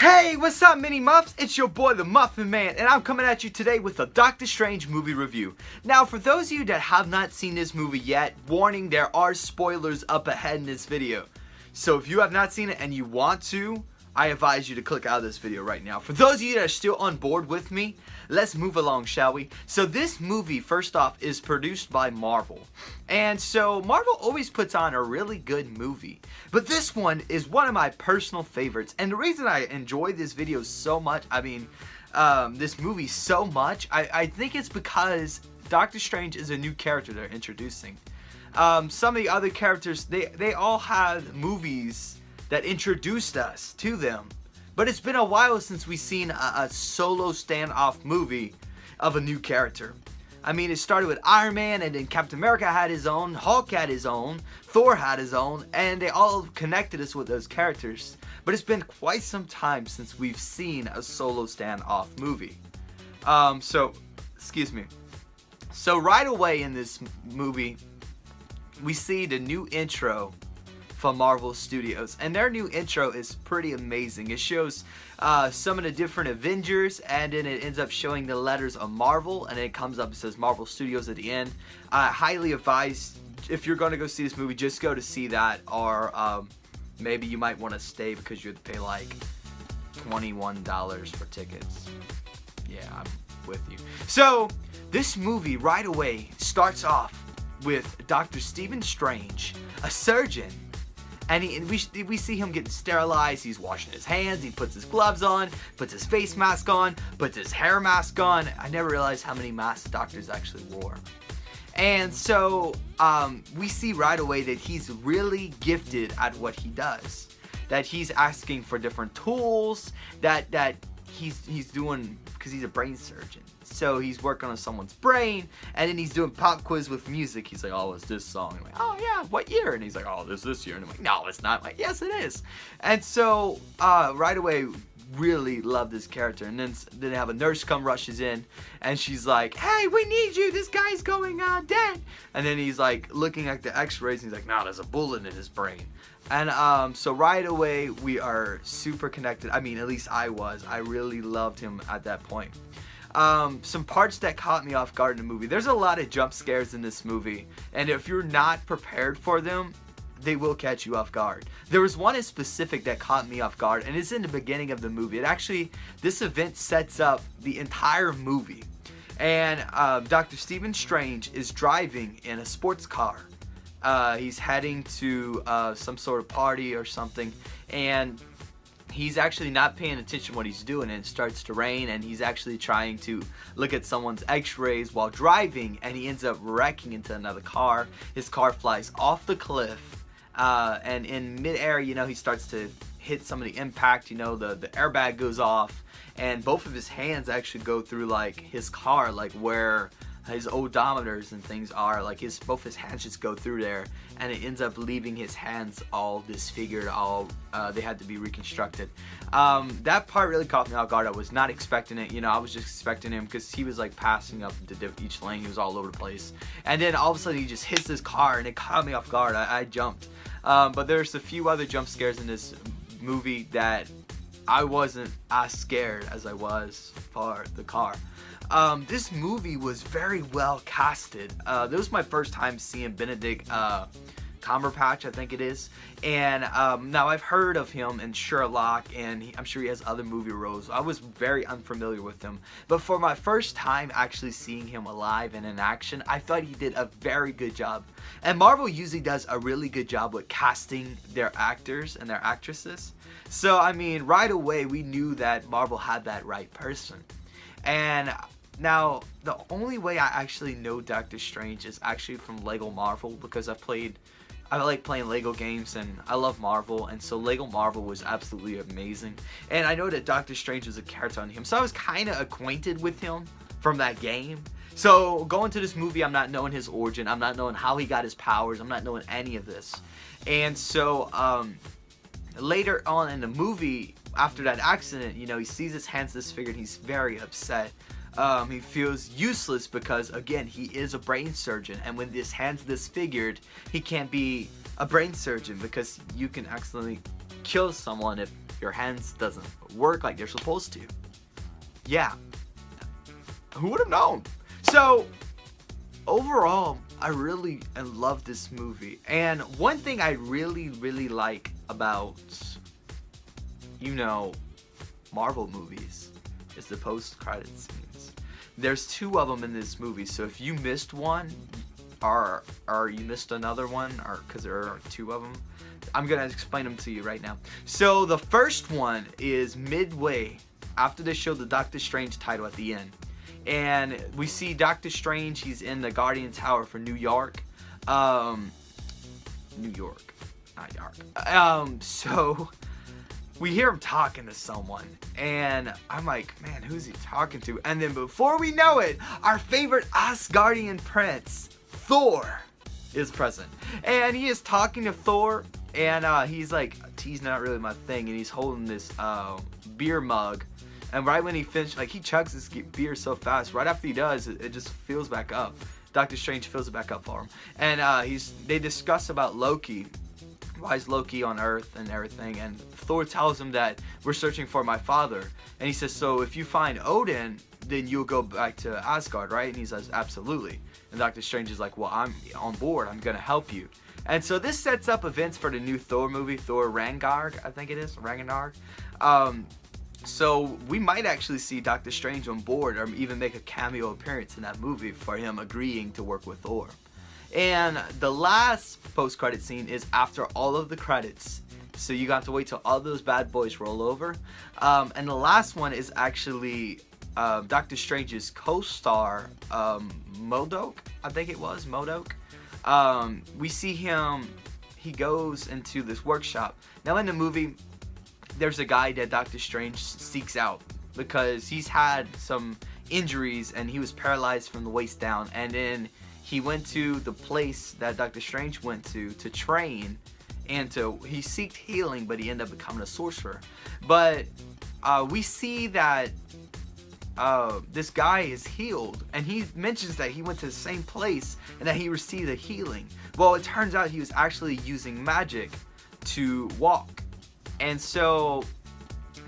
Hey, what's up, Mini Muffs? It's your boy, the Muffin Man, and I'm coming at you today with a Doctor Strange movie review. Now, for those of you that have not seen this movie yet, warning, there are spoilers up ahead in this video. So if you have not seen it and you want to, I advise you to click out of this video right now. For those of you that are still on board with me, let's move along, shall we? So this movie, first off, is produced by Marvel. And so Marvel always puts on a really good movie. But this one is one of my personal favorites. And the reason I enjoy this video so much, this movie so much, I think it's because Doctor Strange is a new character they're introducing. Some of the other characters, they all had movies that introduced us to them. But it's been a while since we've seen a solo standoff movie of a new character. I mean, it started with Iron Man, and then Captain America had his own, Hulk had his own, Thor had his own, and they all connected us with those characters. But it's been quite some time since we've seen a solo standoff movie. Excuse me. So right away in this movie, we see the new intro from Marvel Studios, and their new intro is pretty amazing. It shows some of the different Avengers, and then it ends up showing the letters of Marvel, and then it comes up, it says Marvel Studios at the end. I highly advise, if you're going to go see this movie, just go to see that, or maybe you might want to stay because you have to pay like $21 for tickets. Yeah, I'm with you. So this movie right away starts off with Dr. Stephen Strange, a surgeon. And we see him getting sterilized. He's washing his hands. He puts his gloves on, puts his face mask on, puts his hair mask on. I never realized how many masks doctors actually wore. And so we see right away that he's really gifted at what he does. That he's asking for different tools. That he's doing, because he's a brain surgeon. So he's working on someone's brain, and then he's doing pop quiz with music. He's like, oh, it's this song. I'm like, oh yeah, what year? And he's like, oh, this year. And I'm like, no, it's not. I'm like, yes, it is. And so right away, really love this character. And then they have a nurse come rushes in, and she's like, hey, we need you. This guy's going dead. And then he's like looking at the x-rays, and he's like, no, there's a bullet in his brain. And so right away, we are super connected. I mean, at least I was. I really loved him at that point. Some parts that caught me off guard in the movie. There's a lot of jump scares in this movie, and if you're not prepared for them, they will catch you off guard. There was one in specific that caught me off guard, and it's in the beginning of the movie. This event sets up the entire movie. And Dr. Stephen Strange is driving in a sports car. He's heading to some sort of party or something, and he's actually not paying attention to what he's doing, and it starts to rain, and he's actually trying to look at someone's x-rays while driving, and he ends up wrecking into another car. His car flies off the cliff, and in midair, he starts to hit some of the impact, the airbag goes off, and both of his hands actually go through like his car, like where his odometers and things are, like both his hands just go through there, and it ends up leaving his hands all disfigured, they had to be reconstructed. That part really caught me off guard. I was not expecting it. I was just expecting him because he was like passing up to each lane. He was all over the place, and then all of a sudden he just hits his car, and it caught me off guard. I jumped. But there's a few other jump scares in this movie that I wasn't as scared as I was for the car. This movie was very well casted. This was my first time seeing Benedict Cumberbatch, I think it is. And now I've heard of him in Sherlock, and I'm sure he has other movie roles. I was very unfamiliar with him. But for my first time actually seeing him alive and in action, I thought he did a very good job. And Marvel usually does a really good job with casting their actors and their actresses. So, I mean, right away we knew that Marvel had that right person. And now, the only way I actually know Doctor Strange is actually from Lego Marvel, because I like playing Lego games, and I love Marvel, and so Lego Marvel was absolutely amazing. And I know that Doctor Strange was a character on him, so I was kind of acquainted with him from that game. So going to this movie, I'm not knowing his origin, I'm not knowing how he got his powers, I'm not knowing any of this. And so later on in the movie, after that accident, he sees his hands disfigured, he's very upset. He feels useless because, again, he is a brain surgeon, and when his hand's disfigured, he can't be a brain surgeon because you can accidentally kill someone if your hands doesn't work like they're supposed to. Yeah. Who would have known? So, overall, I love this movie. And one thing I really like about, Marvel movies is the post-credit scenes. There's 2 of them in this movie, so if you missed one, or you missed another one, or because there are 2 of them, I'm gonna explain them to you right now. So the first one is midway after they show the Doctor Strange title at the end, and we see Doctor Strange. He's in the Guardian Tower for New York, New York, not York. So we hear him talking to someone, and I'm like, man, who's he talking to? And then before we know it, our favorite Asgardian prince, Thor, is present. And he is talking to Thor, and he's like, tea's not really my thing, and he's holding this beer mug. And right when he finished, like, he chugs this beer so fast, right after he does, it just fills back up. Doctor Strange fills it back up for him. And they discuss about Loki. Why is Loki on Earth and everything? And Thor tells him that we're searching for my father. And he says, so if you find Odin, then you'll go back to Asgard, right? And he says, absolutely. And Doctor Strange is like, well, I'm on board. I'm going to help you. And so this sets up events for the new Thor movie, Thor Ragnarok, I think it is, Ragnarok. So we might actually see Doctor Strange on board, or even make a cameo appearance in that movie for him agreeing to work with Thor. And the last post-credit scene is after all of the credits. So you got to wait till all those bad boys roll over. And the last one is actually Doctor Strange's co-star, Modo, I think it was, Modo. We see him, he goes into this workshop. Now in the movie, there's a guy that Doctor Strange seeks out because he's had some injuries and he was paralyzed from the waist down. And then he went to the place that Doctor Strange went to train, and he seeked healing, but he ended up becoming a sorcerer. But we see that this guy is healed, and he mentions that he went to the same place and that he received a healing. Well, it turns out he was actually using magic to walk. And so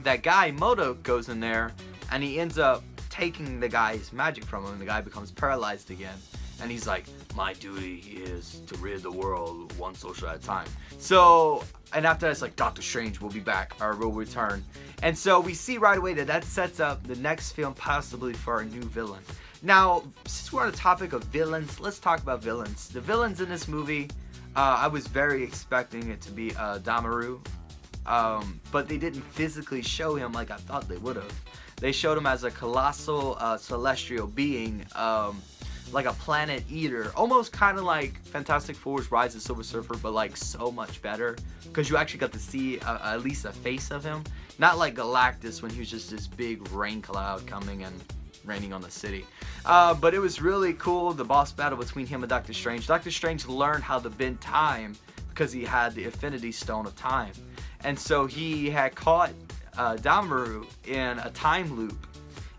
that guy, Modo, goes in there, and he ends up taking the guy's magic from him, and the guy becomes paralyzed again. And he's like, my duty is to rid the world one social at a time. So, and after that, it's like, Doctor Strange will be back, or will return. And so we see right away that sets up the next film possibly for a new villain. Now, since we're on the topic of villains, let's talk about villains. The villains in this movie, I was very expecting it to be Dahmuffinman. But they didn't physically show him like I thought they would have. They showed him as a colossal celestial being, like a planet eater, almost kind of like Fantastic Four's Rise of Silver Surfer, but like so much better, because you actually got to see at least a face of him, not like Galactus when he was just this big rain cloud coming and raining on the city. But it was really cool, the boss battle between him and Doctor Strange. Doctor Strange learned how to bend time because he had the Infinity Stone of Time. And so he had caught Dahmuffinman in a time loop.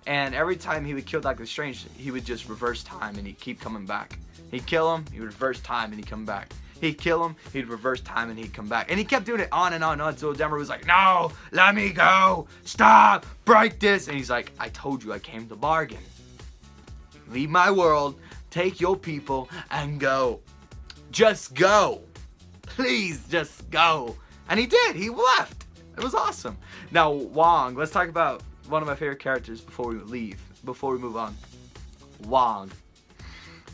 And every time he would kill Doctor Strange, he would just reverse time and he'd keep coming back. He'd kill him, he would reverse time and he'd come back. He'd kill him, he'd reverse time and he'd come back. And he kept doing it on and on and on. So Dahmuffinman was like, no, let me go. Stop, break this. And he's like, I told you I came to bargain. Leave my world, take your people and go. Just go. Please just go. And he did. He left. It was awesome. Now, Wong. Let's talk about one of my favorite characters before we move on. Wong.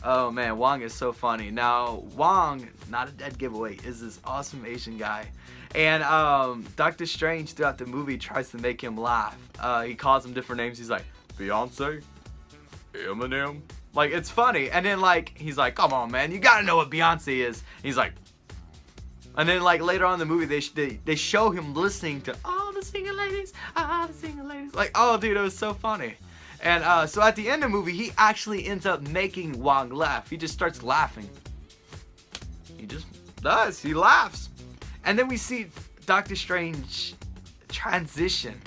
Oh, man. Wong is so funny. Now, Wong, not a dead giveaway, is this awesome Asian guy. And Doctor Strange, throughout the movie, tries to make him laugh. He calls him different names. He's like, Beyonce? Eminem? Like, it's funny. And then, like, he's like, come on, man. You gotta know what Beyonce is. He's like, and then, like, later on in the movie, they show him listening to all the singing ladies, Like, oh, dude, it was so funny. And so at the end of the movie, he actually ends up making Wong laugh. He just starts laughing. He just does. He laughs. And then we see Doctor Strange transition.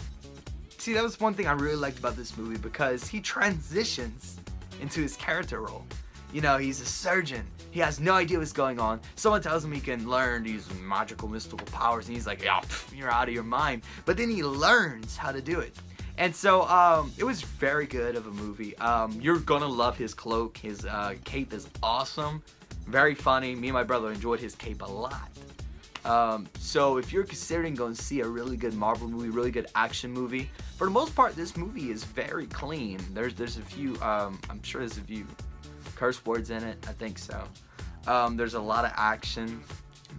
See, that was one thing I really liked about this movie, because he transitions into his character role. You know, he's a surgeon. He has no idea what's going on. Someone tells him he can learn these magical, mystical powers, and he's like, yeah, you're out of your mind. But then he learns how to do it. And so, it was very good of a movie. You're gonna love his cloak. His cape is awesome. Very funny. Me and my brother enjoyed his cape a lot. So if you're considering going to see a really good Marvel movie, really good action movie, for the most part, this movie is very clean. There's a few, I'm sure there's a few curse words in it. I think so. There's a lot of action.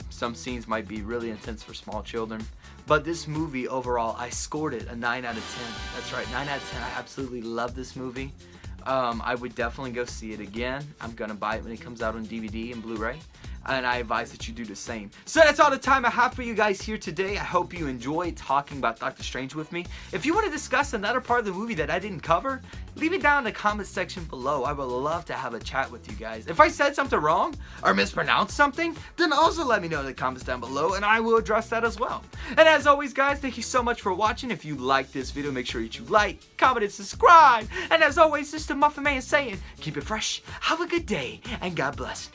Some scenes might be really intense for small children. But this movie overall, I scored it a 9 out of 10. That's right, 9 out of 10. I absolutely love this movie. I would definitely go see it again. I'm gonna buy it when it comes out on DVD and Blu-ray, and I advise that you do the same. So that's all the time I have for you guys here today. I hope you enjoyed talking about Doctor Strange with me. If you want to discuss another part of the movie that I didn't cover, leave it down in the comment section below. I would love to have a chat with you guys. If I said something wrong or mispronounced something, then also let me know in the comments down below, and I will address that as well. And as always, guys, thank you so much for watching. If you liked this video, make sure that you like, comment, and subscribe. And as always, this is Dahmuffinman saying, keep it fresh, have a good day, and God bless.